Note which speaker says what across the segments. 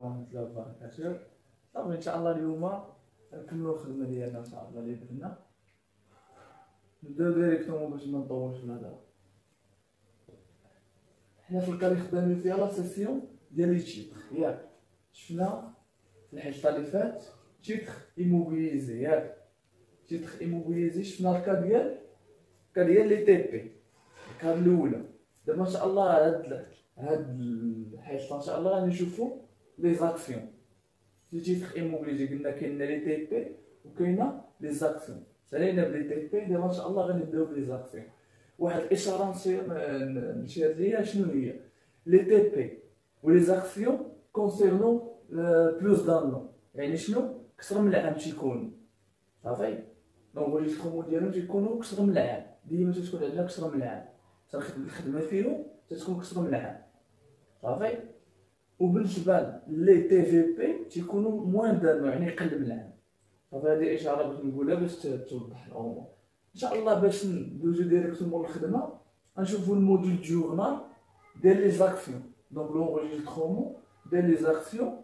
Speaker 1: ورحمة الله وبركاته. صافي ان شاء الله اليوم نكملو الخدمة ديالنا ان شاء الله اللي درنا. نبداو ديريكتومون باش ما نطولش في الهضرة. حنا في الكاري خدامين فيها لا سيسيون ديال لي تيتر ياك. شفنا في الحصة اللي فات تيتر ايموبيليزي ياك. تيتر ايموبيليزي شفنا الكا ديال لي تي بي الكا الاولى. دابا ان شاء الله هاد الحصة ان شاء الله غادي نشوفو لي زاكسيون. في تيتر ايموبيليزي قلنا كاينه لي تي بي وكاينه لي زاكسيون. سالينا بلي تي بي دابا ان شاء الله غنبداو بلي زاكسيون. واحد الاشاره نشير ليها شنو هي لي تي بي ولي زاكسيون كونسيرنو بلوس دان نو. يعني شنو كثر من العام تيكونوا صافي. لونغوجيسترومون ديالهم تيكونوا كثر من العام. ديما تتكون عندنا كثر من العام. الخدمه فيهم تتكون كثر من العام صافي. وبالنسبه لي تي في بي تيكونوا موان دان نو يعني قل من العام. صافي هذه اشاره باش نقولها باش توضح الامور. ان شاء الله باش ندوزو ديريكتومون للخدمه غنشوفو الموديل جورنال ديال لي زاكسيون. دونك لونغوجيسترومون ديال لي زاكسيون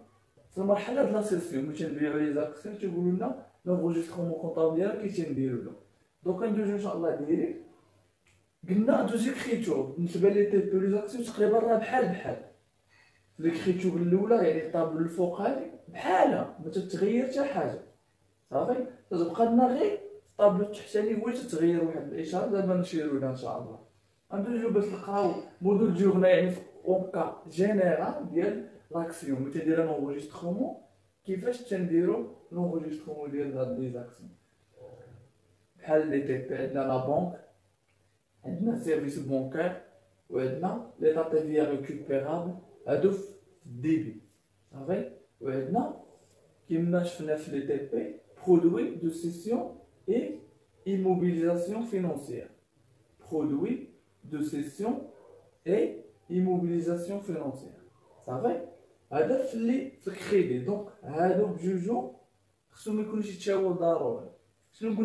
Speaker 1: في المرحله د لا سيسيون ملي تنبيعو لي زاكسيون تيقولوا لنا لونغوجيسترومون كونطابل ديالها كي تنديرو له. دونك غندوزو ان شاء الله ديريكت. قلنا دوز اكريتور بالنسبه لي تي بي لي زاكسيون تقريبا راه بحال ليكريتور الاولى يعني الطابلو الفوقاني بحالها ما تتغير حتى حاجه صافي. تتبقى لنا غير الطابلو التحتاني هو تتغير واحد الاشاره. دابا نشيرو لها ان شاء الله. غندوزو باش نقراو موديل جورنا يعني في اونكا جينيرال ديال لاكسيون ملي تدير لونغوجيسترومون كيفاش تنديرو لونغوجيسترومون ديال هاد لي زاكسيون. بحال لي تي بي عندنا لا بنك عندنا سيرفيس بونكير وعندنا لي داتا فيا ريكوبيرابل هادو في الديبي صافي. وعندنا كيما شفنا في لي تي بي برودوي دو سيسيون اي immobilisation financière. Produit de cession et immobilisation financière. صافي. هذا في الكريدي. دونك هادو بجوجهم خصهم ميكونوش يتشاووا ضروري. شنو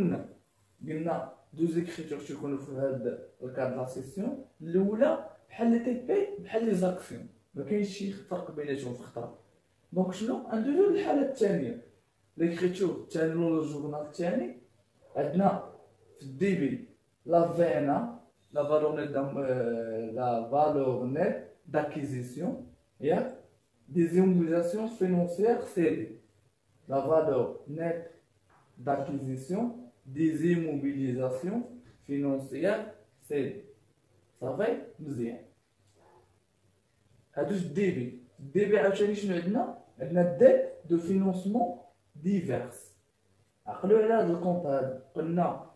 Speaker 1: قلنا دوز اكريتور تيكونوا في هاد الكاد لا سيسيون الاولى بحال لي تي بي بحال لي زاكسيون ما كاينش شي فرق بيناتهم في الخطره. دونك شنو غندوزو للحاله الثانيه ليكريتور الثاني لو جورنال الثاني. عندنا في الديبي لا فينا لا فالور نيت d'acquisition ياك des immobilisations financières cédées. La valeur nette d'acquisition des immobilisations financières cédées. صافي مزيان. هادو الديبي عاوتاني شنو عندنا ديت دو فينونسمون ديفيرس. عقلوا على هاد الكونط هذا. قلنا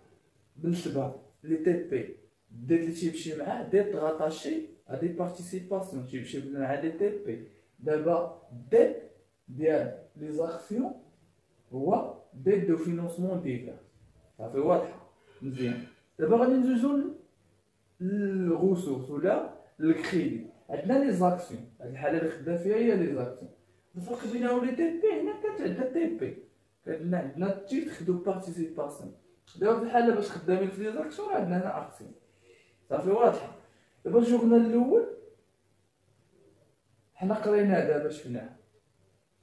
Speaker 1: بالنسبه لي تي بي الديت اللي تيمشي معاه ديت غاتاشي هادي بارتيسيباسيون تيمشي مع لي تي بي. دابا ديت ديال لي زاكسيون هو ديت دو فينونسمون ديفيرس. صافي واضحه مزيان. دابا غادي ندوزو للغوسوس ولا للكريدي. عندنا لي زاكسيون هاد الحاله اللي خدام فيها هي لي زاكسيون. الفرق بينها ولي تي بي هنا كانت عندنا تي بي عندنا تيتر دو بارتيسيباسيون. دابا في الحاله باش خدامين في لي زاكسيون عندنا هنا اكسيون. صافي واضحه. دابا الجورنال الاول حنا قريناه دابا شفناه.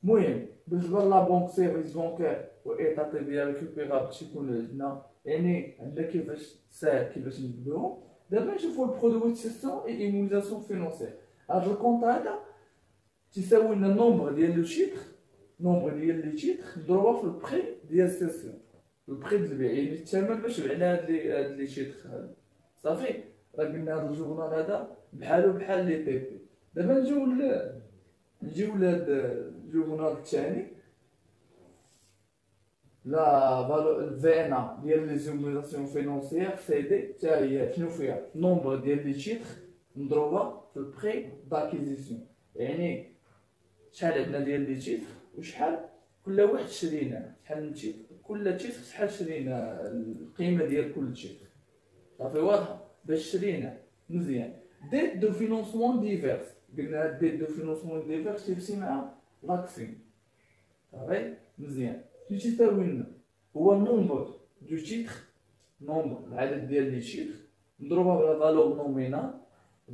Speaker 1: المهم بالنسبه لا بونك سيرفيس بونكير و ايطا تي فيا ريكوبيرابل تيكون عندنا يعني عندنا كيفاش ساهل كيفاش نبدلوهم. دابا نشوفو البرودوي دو سيسيون اي ايموبيليزاسيون فينونسيير. هاد الكونط هذا تيساوي لنا النومبر ديال لو تيتر نومبر ديال لي تيتر نضربوها في البري ديال السيسيون. البري ديال البيع يعني الثمن باش بعنا هاد لي تيتر هادو صافي. راه قلنا هاد الجورنال هذا بحالو بحال لي تي بي. دابا نجيو لهاد الجورنال الثاني لا فالو الفينا ديال لي زوميزاسيون فينونسيير سي دي حتى هي شنو فيها نومبر ديال لي تيتر نضربوها في البري داكيزيسيون. يعني شحال عندنا ديال لي تيتر وشحال كل واحد شرينا شحال من تيتر كل تيتر شحال شرينا القيمه ديال كل تيتر. صافي واضحه باش شرينا مزيان. ديت دو فينونسمون ديفيرس. قلنا ديت دو فينونسمون ديفيرس تيمشي مع لاكسيون. صافي مزيان. شنو تيساوي لنا هو النومبر دو تيتر نومبر العدد ديال لي تيتر نضربها بلا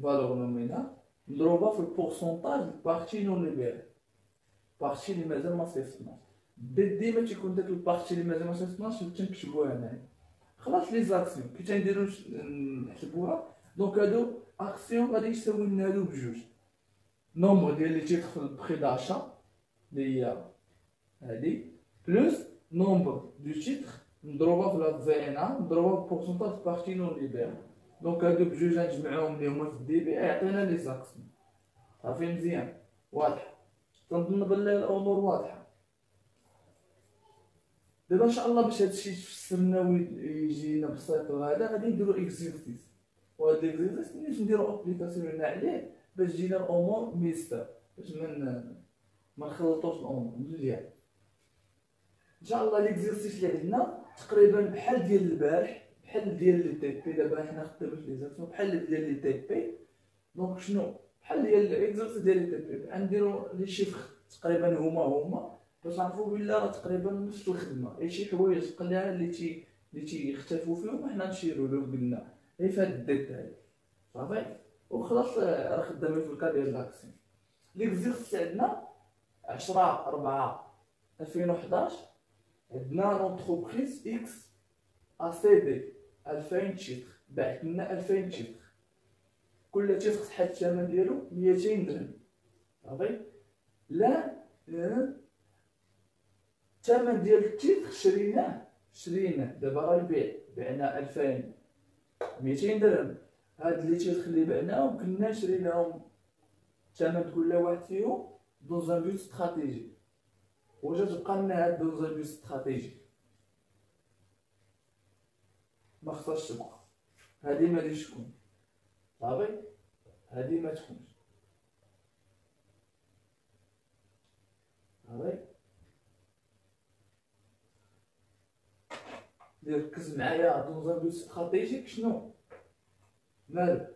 Speaker 1: فالور نومينال نضربها في البورسونتاج بارتي نون ليبيري. بارتي اللي مازال ما صيفطناش. ديما تيكون داك البارتي اللي مازال ما صيفطناش تنكتبوها هنايا. خلاص لي زاكسيون كي تنديرو نحسبوها. دونك هادو اكسيون غادي يساوي لنا هادو بجوج، نومبر ديال لي تيتر في البخي داشا اللي هي هادي بلوس نومبر دو تيتر مضروبه في لا في ان ا مضروبه في بورسونتاج بارتي نون ليبير. دونك هادو بجوج نجمعوهم اللي هما في الدي بي يعطينا لي زاكسيون. صافي مزيان واضح. تنظن بلي الامور واضحه. دابا ان شاء الله باش هادشي تفسرنا ويجينا بسيط وهذا غادي نديرو اكزيرسيس، وهاد الاكزيرسيس باش نديرو ابليكاسيون هنا عليه باش تجينا الامور ميستا، باش ما نخلطوش الامور مزيان. ان شاء الله ليكزيرسيس اللي عندنا تقريبا بحال ديال البارح، بحال ديال لي تي بي. دابا حنا خدامين في لي زاكسيون بحال ديال لي تي بي. دونك شنو بحال ديال الاكزيرسيس ديال لي تي بي غنديرو لي شيفر تقريبا هما باش نعرفو بلا راه تقريبا نفس الخدمه. اي شي حوايج قليله اللي تيختلفوا فيهم حنا نشيرو لهم قلنا غير في هاد الديتاي. صافي وخلاص راه خدامين في الكا ديال لاكسيون. ليكزيرسيس عندنا 10/4/2011 عندنا لونتربريز اكس اسيدي 2000 تيتر، بعت لنا 2000 تيتر، كل تيتر شحال الثمن ديالو 200 درهم. صافي لا الثمن ديال التيتر شريناه دابا راه البيع بعنا 2200 درهم. هاد لي تيتر اللي بعناهم كنا شريناهم الثمن كل واحد فيهم دون ان بوت استراتيجي، وجا تبقى لنا هاد دون ان بوت استراتيجي ما خصهاش تبقى. هادي ما غاديش تكون. صافي هادي ما تكونش. صافي ركز معايا دون ان بوت استراتيجيك شنو مالو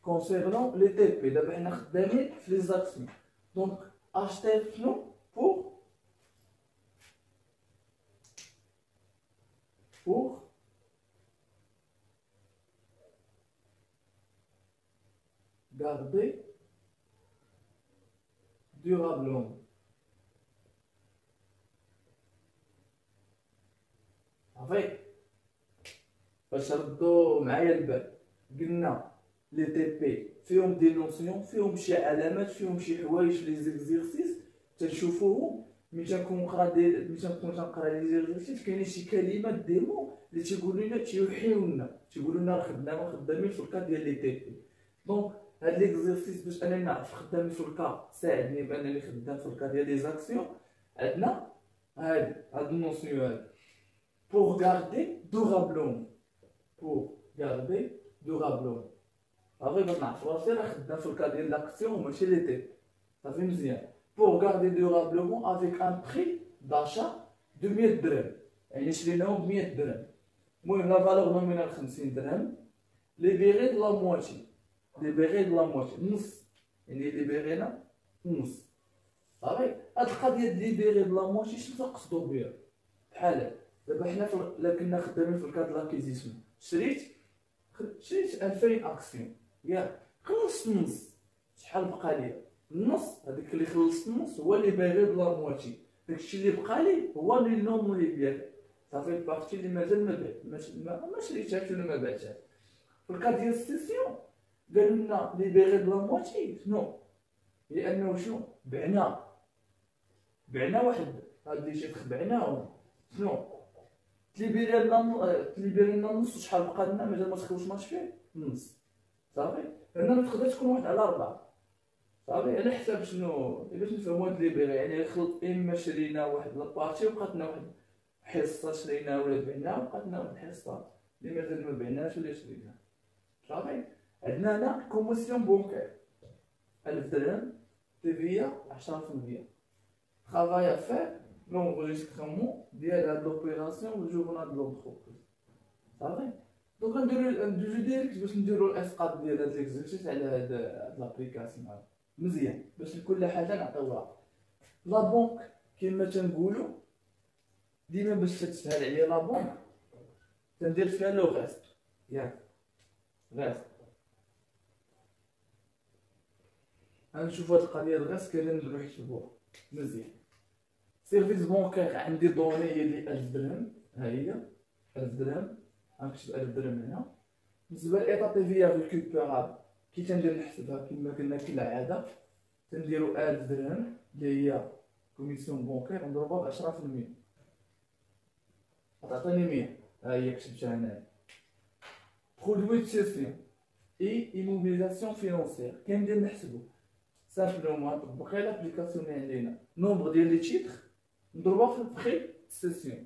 Speaker 1: كونسيرنون لي تي بي. دابا حنا خدامين في لي زاكسيون. دونك اشتي شنو pour garder durablement. صافي باش ردو معايا البال قلنا لي تي بي فيهم دي نوسيون، فيهم شي علامات، فيهم شي حوايج في لي زيكزيرسيس تنشوفوهم ملي تنكون تنقرا لي زيكزيرسيس. كاينين شي كلمات ديمو اللي تيقولوا لنا تيوحيونا تيقولوا لنا راه خدامين في الكا ديال لي تي بي. دونك هاد ليكزيرسيس باش انا نعرف خدامين في الكا ساعدني بانني خدام في الكا ديال لي زاكسيون. عندنا هاد النوسيون هادي pour garder durablement. pour garder durablement. صافي باش نعرف راسي راه خدام في الكا ديال لاكسيون ماشي لي تي. صافي مزيان. pour garder durablement avec un prix d'achat de 100 درهم، يعني شريناهم ب 100 درهم. المهم لا فالور نومينال 50 درهم، لي بيغي دو لا مواتي، لي بيغي دو لا مواتي نص، يعني لي بيغينا نص. صافي هاد القضيه ديال لي بيغي دو لا مواتي شنو تقصدو بها؟ بحال دابا حنا لا كنا خدامين في الكاد لاكيزيسيون شريت 2000 اكسيون ياك خلصت النص، شحال بقى ليا؟ النص. هذاك اللي خلصت النص هو اللي باغي بلا مواتي، داكشي اللي بقى لي هو اللي نوم اللي بيع. صافي البارتي اللي مازال ما شريتهاش ولا ما بعتهاش. في الكاد ديال السيسيون قالوا لنا اللي باغي بلا مواتي شنو؟ لانه شنو بعنا واحد هاد لي شي بعناهم شنو تليبيري لنا النص، شحال بقى لنا مازال ما تخلصناش فيه النص. صافي هنا ما تقدرش تكون 1/4. صافي على حساب شنو باش نفهمو هاد ليبيري، يعني خلط اما شرينا واحد لابارتي وبقات لنا واحد حصه شرينا ولا بعنا وبقات لنا واحد الحصه اللي مازال ما بعناش ولا شرينا. صافي عندنا هنا كوميسيون بونكير 1000 درهم، تيفيا 10%. travail à faire l'enregistrement ديال هاد لوبيراسيون والجورنال دو لونتربريز. صافي دونك ندوزو ديريكت باش نديرو الاسقاط ديال هاد ليكزيرسيس على هاد لابليكاسيون هذا مزيان باش لكل حاجه نعطيوها. لا بونك كما تنقولوا ديما باش تسهل عليا لا بونك تندير فيها لو غاست ياك غاست. غنشوفو هاد القضيه الغاست كاينين نروح نحسبوها. مزيان. سيرفيس بونكير عندي دوني هي اللي 1000 درهم، ها هي 1000 درهم، غنكتب 1000 درهم هنا. بالنسبه لايطا تي في ريكوبيرابل كي تندير نحسبها كما قلنا كالعاده، تنديرو 1000 درهم اللي هي كوميسيون بونكير نضربها ب 10%، غتعطيني 100. ها هي كتبتها هنايا. برودوي دو سيسيون اي ايموبيليزاسيون فينونسيير كندير نحسبو سامبلومون نطبق غير لابليكاسيون اللي عندنا، نومبر ديال لي تيتر نضربها في البخي سيسيون.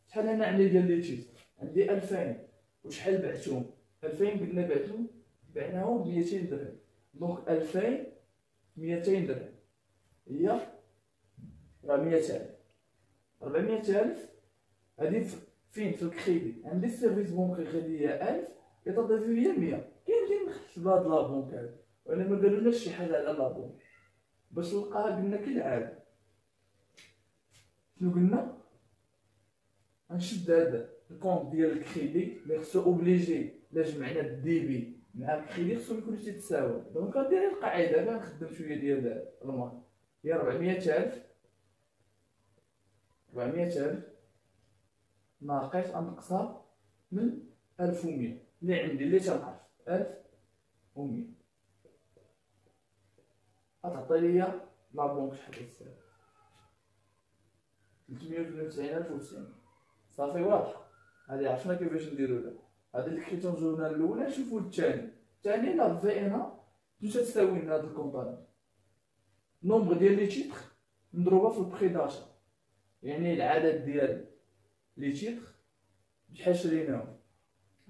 Speaker 1: شحال انا عندي ديال لي تيتر؟ عندي 2000. وشحال بعتهم؟ 2000 قلنا بعناهم ب 200 درهم، دونك 2000 200 درهم هي 400000. 400000 هادي فين؟ في الكريدي. عندي السيرفيس بونكي غادي هي 1000، ايطا دافي هي 100. كاين نحسب هاد لابونك هادي، وانا ما قالولناش شي حاجه على لابونك باش نلقاها. قلنا كالعاده شنو قلنا؟ غنشد هذا الكونط ديال الكريدي اللي خصو اوبليجي، الا جمعنا الديبي مع الكريدي خصهم يكونوا تيتساوى. دونك غندير القاعده، غنخدم شويه ديال المال. هي 400000 ناقص انقصها من 1100 اللي عندي اللي تنعرف 1100 غتعطي ليا لا بونك شحال تساوي 392090. صافي واضحه. هادي عرفنا كيفاش نديرو لها. هادي الكريتون جورنال الاولى. نشوفو الثاني لا في انا واش تساوي لنا هاد الكومبارات. نومبر ديال لي تيتر نضربها في البري داشا، يعني العدد ديال لي تيتر شحال شريناهم.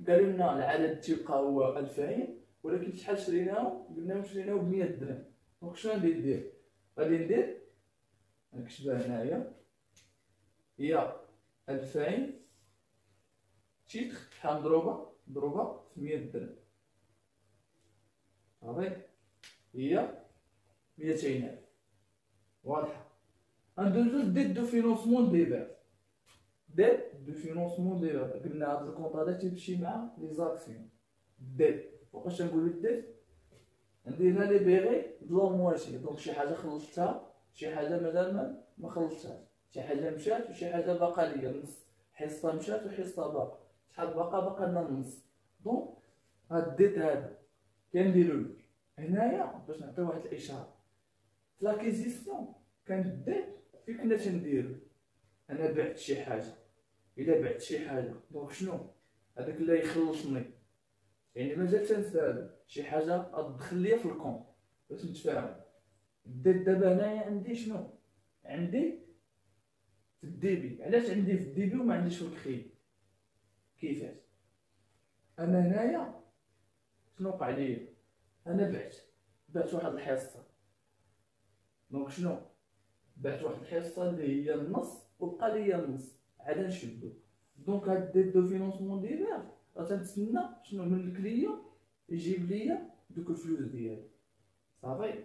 Speaker 1: قالوا لنا العدد تيبقى هو 2000، ولكن شحال شريناهم؟ قلنا شريناهم ب 100 درهم. دونك شنو غادي ندير؟ غادي ندير نكتبها هنايا هي 2000 تيتر شحال نضربها في 100 درهم. صافي هي 200000. واضحه. ندوزو لديت دو فينونسمون دي فيرس. ديت دو فينونسمون دي فيرس قلنا هاد الكونط هذا تيمشي مع لي زاكسيون. ديت فوقاش نقولو ديت؟ عندي هنا لي بيغي دو مواشي، دونك شي حاجه خلصتها، شي حاجه مازال ما خلصتهاش، شي حاجه مشات وشي حاجه باقا ليا نص، حصه مشات وحصه باقا، شحال باقا لنا النص. دونك هاد ديت هذا كنديرو هنايا باش نعطي واحد الاشاره. في لاكيزيسيون كانت ديت فين كنا تنديرو؟ انا بعت شي حاجه، الا بعت شي حاجه دونك شنو هذاك اللي يخلصني؟ يعني مازال تنسالو شي حاجه غتدخل ليا في الكونط باش نتفاهم. الديت دابا هنايا عندي شنو؟ عندي في الديبي. علاش عندي في الديبي وما عنديش في الكريدي؟ كيفاش؟ انا هنايا شنو وقع ليا؟ انا بعت واحد الحصه، دونك شنو؟ بعت واحد الحصه اللي هي النص وبقى ليا النص، عاد نشدو. دونك هاد ديت دو فينونسمون ديفير غتنتسنى شنو من الكليون يجيب ليا دوك الفلوس ديالي. صافي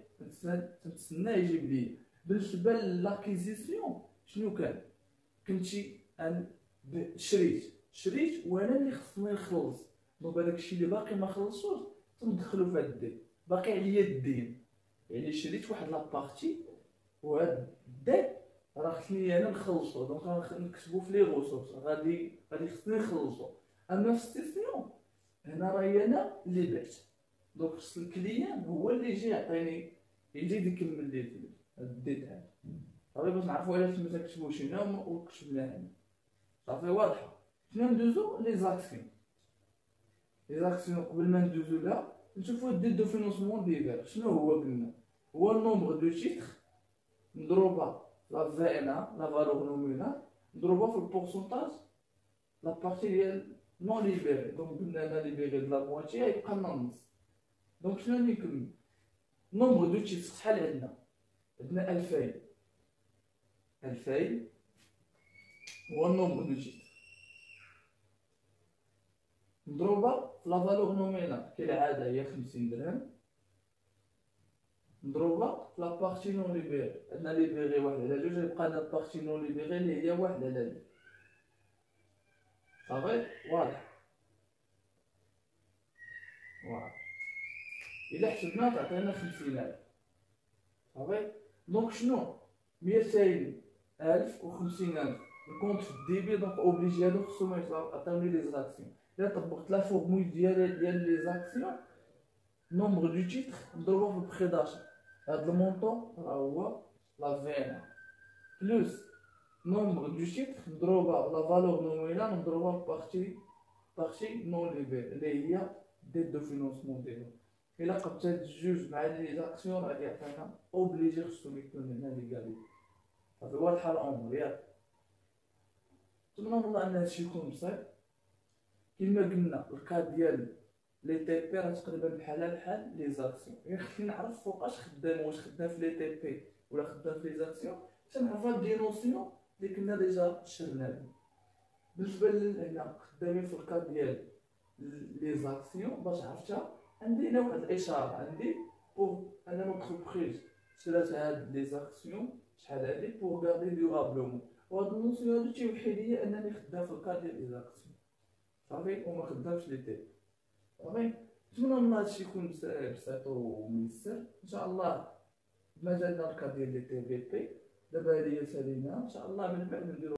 Speaker 1: تنتسنى يجيب ليا. بالنسبه لاكيزيسيون شنو كان؟ كنتي شريت وانا اللي خصني نخلص، دونك هذاك الشيء اللي باقي ما خلصوش تندخلو في هاد الدين، باقي عليا الدين. يعني شريت واحد لابارتي وهاد الدين راه خصني انا نخلصو، دونك نكتبو في لي غوسورس غادي خصني نخلصو. اما في السيسيون هنا راهي انا اللي بعت، دونك خص الكليان هو اللي يجي يعطيني، يزيد يكمل لي الفلوس. هاد الديت هذا صافي باش نعرفو علاش ما تكتبوش هنا وكتبنا هنا. صافي واضحه. شنو ندوزو لي زاكسيون. لي زاكسيون قبل ما ندوزو لها نشوفو الديت دو فينونسمون ديال شنو هو. قلنا هو النومبر دو تيتر نضربها لا في ان لا فالور نومينال نضربها في البورسونتاج لا بارتي ديال نون ليبيري. دونك قلنا انا ليبيري د لا مواتي يبقى لنا النص. دونك شنو نكمل؟ نومبر دو تيتر شحال عندنا؟ عندنا 2000 هو النومبر دو تيتر نضربها في لا فالور نومينال كالعاده هي 50 درهم، نضربها في لا بارتي نون ليبيري. عندنا ليبيري واحد على جوج، يبقى لنا بارتي نون ليبيري اللي هي واحد على جوج. صافي واضح. إلا حسبنا تعطينا 50000. صافي. دونك شنو 200,000 و 50,000 الكونت في الديبي، دونك اوبليجي هادو خصهم يعطيوني لي زاكسيون. الا طبقت لا فورمول ديال لي زاكسيون، نومبر دو تيتر نضربوه في البخي داشا، هاد المونطون راه هو لا فينا بلوس نومبر دو تيتر مضروبه لا فالور نومينال مضروبه بارتي نون ليفيل اللي هي ديت دو فينونسمون ديالو. الا قبت هاد الجوج مع لي زاكسيون غادي يعطينا اوبليجي خصهم يكون هنا ليغاليتي. هذا هو الحل امر ياك. نتمنى والله ان هادشي يكون بسيط. كيما قلنا الكا ديال لي تي بي راه تقريبا بحال لي زاكسيون، غير خصني نعرف فوقاش خدام، واش خدام في لي تي بي ولا خدام في لي زاكسيون، باش نعرف هاد دي نوسيون اللي كنا ديجا شرناهم. بالنسبه لهنا خدامين في الكا ديال لي زاكسيون، باش عرفتها عندي هنا واحد الاشاره عندي بور ان اونتربريز شرات هاد لي زاكسيون شحال هادي بور غاردي ديورابلومون، وهاد النوسيون هادو تيوحي ليا انني خدام في الكا ديال لي زاكسيون صافي، وما خدامش لي تي. صافي، نتمنى من هادشي يكون بسيط وميسر ان شاء الله. مازالنا الكا ديال لي تي في بي دابا هادي هي سالينا ان شاء الله، من بعد نديرو